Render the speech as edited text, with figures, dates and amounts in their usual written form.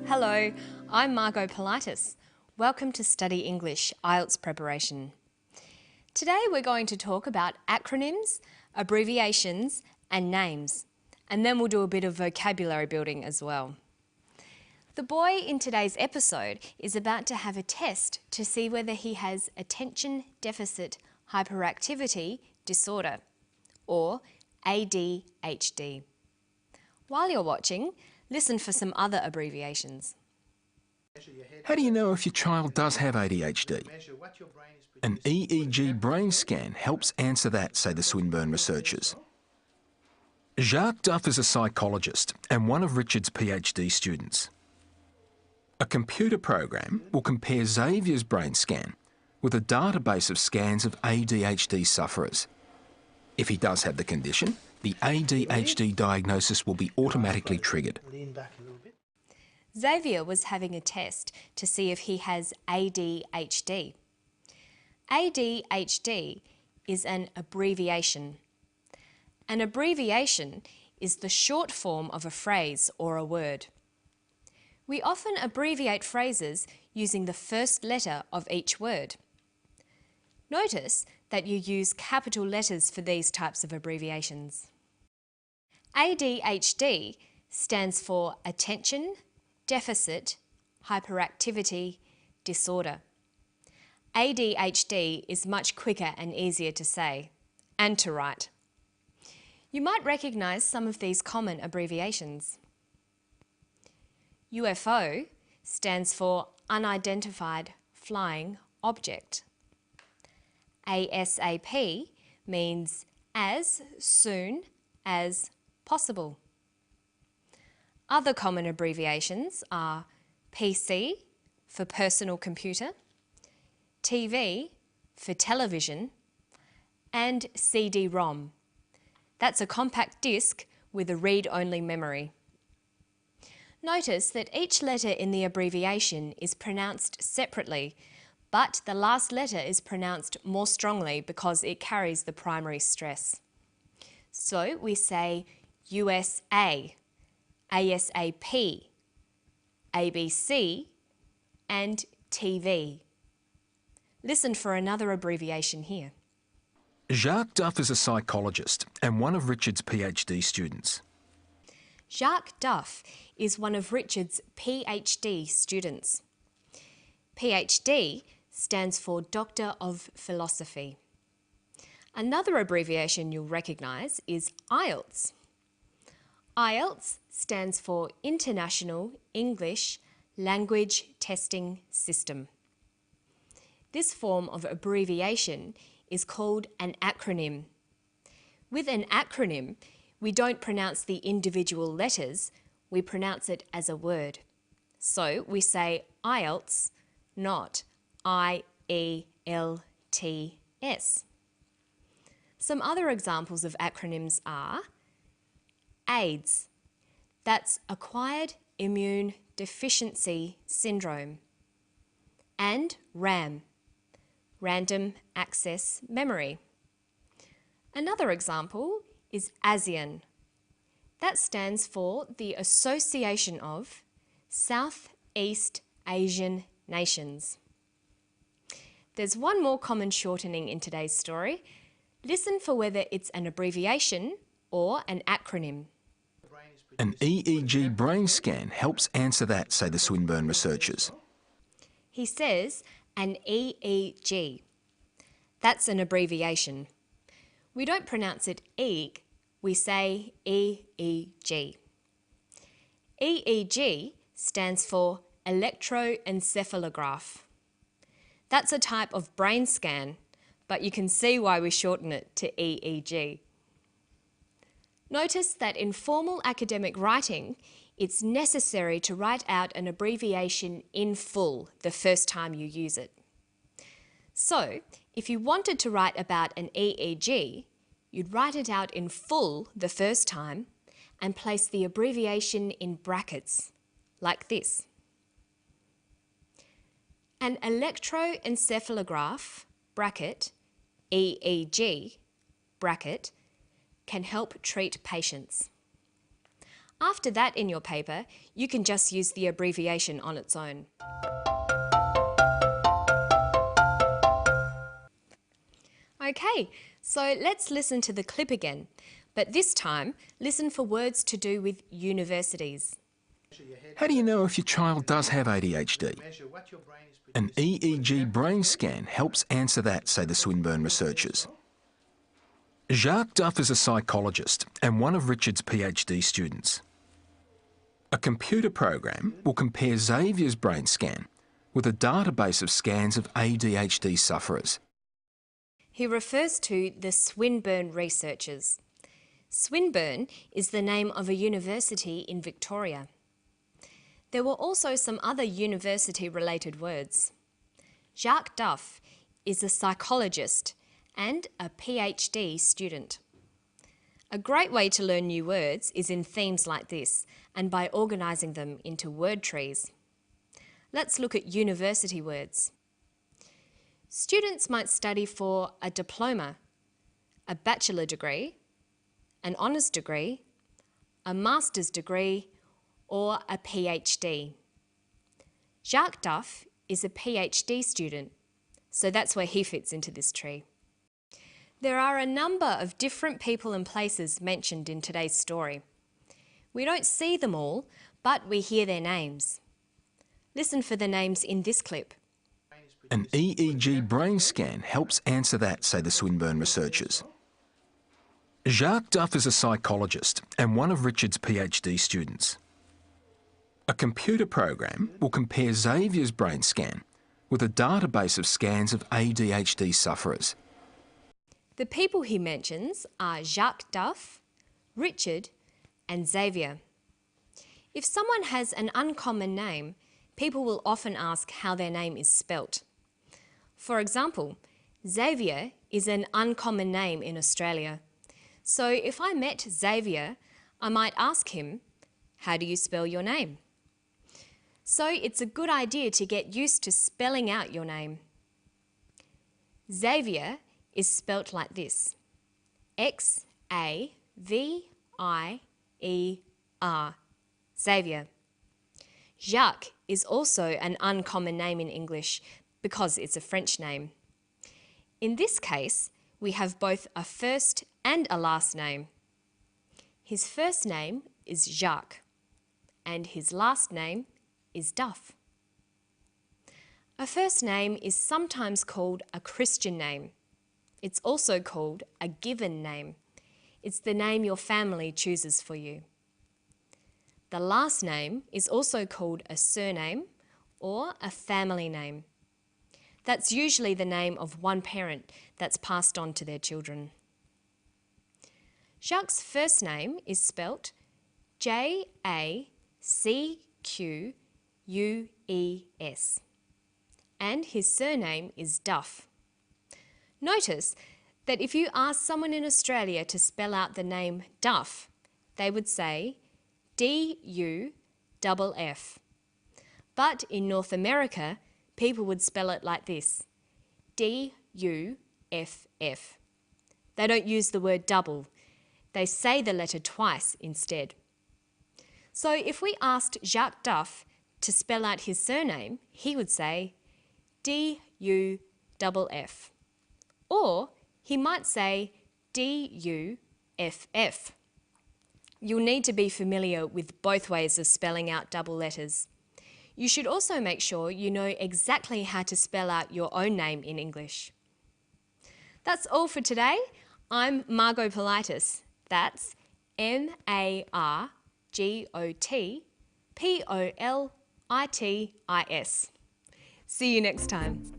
Hello, I'm Margot Politis. Welcome to Study English IELTS Preparation. Today we're going to talk about acronyms, abbreviations and names, and then we'll do a bit of vocabulary building as well. The boy in today's episode is about to have a test to see whether he has attention deficit hyperactivity disorder, or ADHD. While you're watching, listen for some other abbreviations. How do you know if your child does have ADHD? An EEG brain scan helps answer that, say the Swinburne researchers. Jacques Duff is a psychologist and one of Richard's PhD students. A computer program will compare Xavier's brain scan with a database of scans of ADHD sufferers. If he does have the condition, the ADHD diagnosis will be automatically triggered. Xavier was having a test to see if he has ADHD. ADHD is an abbreviation. An abbreviation is the short form of a phrase or a word. We often abbreviate phrases using the first letter of each word. Notice that you use capital letters for these types of abbreviations. ADHD stands for Attention Deficit Hyperactivity Disorder. ADHD is much quicker and easier to say and to write. You might recognise some of these common abbreviations. UFO stands for Unidentified Flying Object. ASAP means as soon as possible. Other common abbreviations are PC for personal computer, TV for television, and CD-ROM. That's a compact disc with a read-only memory. Notice that each letter in the abbreviation is pronounced separately, but the last letter is pronounced more strongly because it carries the primary stress. So we say USA, ASAP, ABC, and TV. Listen for another abbreviation here. Jacques Duff is a psychologist and one of Richard's PhD students. Jacques Duff is one of Richard's PhD students. PhD stands for Doctor of Philosophy. Another abbreviation you'll recognise is IELTS. IELTS stands for International English Language Testing System. This form of abbreviation is called an acronym. With an acronym, we don't pronounce the individual letters, we pronounce it as a word. So we say IELTS, not IELTS. Some other examples of acronyms are AIDS, that's Acquired Immune Deficiency Syndrome, and RAM, Random Access Memory. Another example is ASEAN. That stands for the Association of Southeast Asian Nations. There's one more common shortening in today's story. Listen for whether it's an abbreviation or an acronym. An EEG brain scan helps answer that, say the Swinburne researchers. He says an EEG. That's an abbreviation. We don't pronounce it EEG, we say EEG. EEG stands for electroencephalograph. That's a type of brain scan, but you can see why we shorten it to EEG. Notice that in formal academic writing, it's necessary to write out an abbreviation in full the first time you use it. So, if you wanted to write about an EEG, you'd write it out in full the first time and place the abbreviation in brackets, like this. An electroencephalograph bracket, EEG bracket, can help treat patients. After that in your paper, you can just use the abbreviation on its own. Okay, so let's listen to the clip again, but this time listen for words to do with universities. How do you know if your child does have ADHD? An EEG brain scan helps answer that, say the Swinburne researchers. Jacques Duff is a psychologist and one of Richard's PhD students. A computer program will compare Xavier's brain scan with a database of scans of ADHD sufferers. He refers to the Swinburne researchers. Swinburne is the name of a university in Victoria. There were also some other university-related words. Jacques Duff is a psychologist and a PhD student. A great way to learn new words is in themes like this and by organising them into word trees. Let's look at university words. Students might study for a diploma, a bachelor degree, an honours degree, a master's degree, or a PhD. Jacques Duff is a PhD student, so that's where he fits into this tree. There are a number of different people and places mentioned in today's story. We don't see them all, but we hear their names. Listen for the names in this clip. An EEG brain scan helps answer that, say the Swinburne researchers. Jacques Duff is a psychologist and one of Richard's PhD students. A computer program will compare Xavier's brain scan with a database of scans of ADHD sufferers. The people he mentions are Jacques Duff, Richard, and Xavier. If someone has an uncommon name, people will often ask how their name is spelt. For example, Xavier is an uncommon name in Australia. So if I met Xavier, I might ask him, how do you spell your name? So it's a good idea to get used to spelling out your name. Xavier is spelt like this: X-A-V-I-E-R, Xavier. Jacques is also an uncommon name in English because it's a French name. In this case, we have both a first and a last name. His first name is Jacques, and his last name is Duff. A first name is sometimes called a Christian name. It's also called a given name. It's the name your family chooses for you. The last name is also called a surname or a family name. That's usually the name of one parent that's passed on to their children. Jacques' first name is spelt J-A-C-Q-U-E-S, and his surname is Duff. Notice that if you ask someone in Australia to spell out the name Duff, they would say D-U-F-F. But in North America, people would spell it like this, D-U-F-F. They don't use the word double. They say the letter twice instead. So if we asked Jacques Duff to spell out his surname, he would say D-U-F-F. Or he might say D-U-F-F. You'll need to be familiar with both ways of spelling out double letters. You should also make sure you know exactly how to spell out your own name in English. That's all for today. I'm Margot Politis. That's M-A-R-G-O-T-P-O-L-I-T-I-S. See you next time.